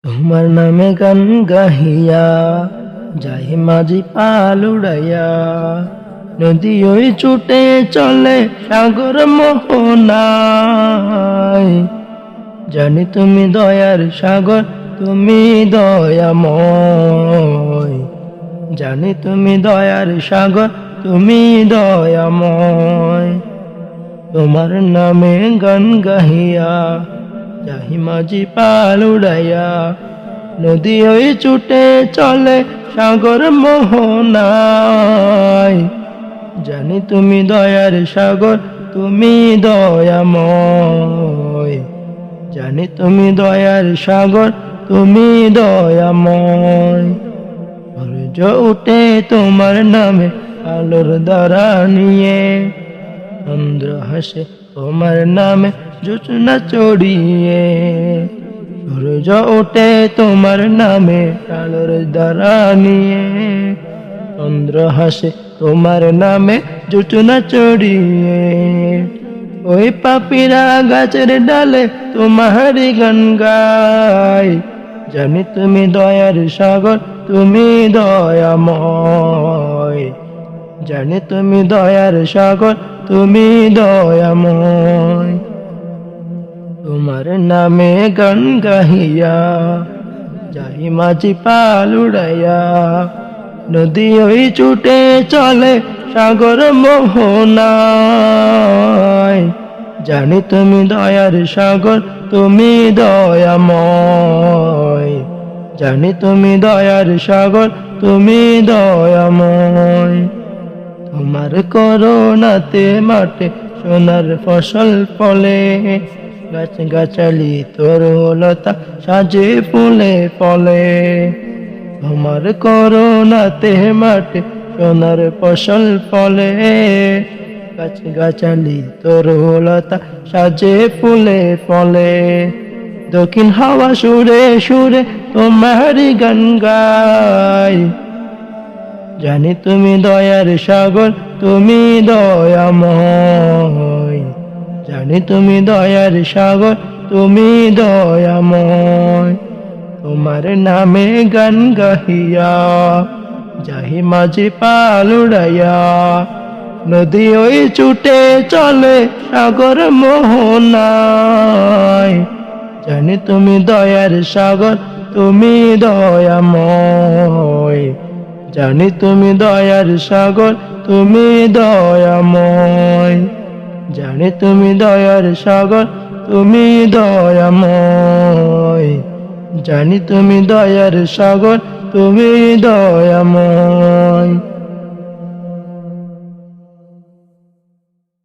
তোমার নামে গান গাহিয়া যাই মাঝি পাল উড়াইয়া, নদী ওই ছুটে চলে সাগর মোহনায়। জানি তুমি দয়ার সাগর, তুমি দয়াময়। জানি তুমি দয়ার সাগর, তুমি দয়াময়। তোমার নামে গান গাহিয়া যাহি মাঝি পাল উড়াইয়া, নদী ওই ছুটে চলে সাগর মোহনায়। জানি তুমি দয়ার সাগর, তুমি দয়াময়। জানি তুমি দয়ার সাগর, তুমি দয়াময়। সূর্য উঠে তোমার নামে আলোর দ্বারা নিয়ে, চন্দ্র হাসে তোমার নামে জোছনা চড়িয়ে। সূর্য ওঠে তোমার নামে আলোর দ্বারা নিয়ে, চন্দ্র হাসে তোমার নামে জোছনা চড়িয়ে। ওই পাপীরা গাছের ডালে তোমারই গান গায়। জানি তুমি দয়ার সাগর, তুমি দয়াময়। জানি তুমি দয়ার সাগর, তুমি দয়াময়। তোমার নামে গান গাহিয়া যাই মাঝি পাল উড়াইয়া, নদী ওই ছুটে চলে সাগর মোহনায়। জানি তুমি দয়ার সাগর, তুমি দয়াময়। জানি তুমি দয়ার সাগর, তুমি দয়াময়। তোমার করুণাতে মাঠে সোনার ফসল ফলে, গাছ গাছালি তরুলতা সাজে ফুলে ফলে। তোমার করুণাতে মাঠে সোনার ফসল ফলে, গাছ গাছালি তরুলতা সাজে ফুলে ফলে। দক্ষিণ হাওয়া সুরে সুরে তোমারই গান গায়। জানি তুমি দয়ার সাগর, তুমি দয়াময়। জানি তুমি দয়ার সাগর, তুমি দয়াময়। তোমার নামে গান গাহিয়া যাহি মাঝি পাল উড়াইয়া, নদী ওই ছুটে চলে সাগর মোহনায়। জানি তুমি দয়ার সাগর, তুমি দয়াময়। জানি তুমি দয়ার সাগর, তুমি দয়াময়। জানি তুমি দয়ার সাগর, তুমি দয়াময়। জানি তুমি দয়ার সাগর, তুমি দয়াময়।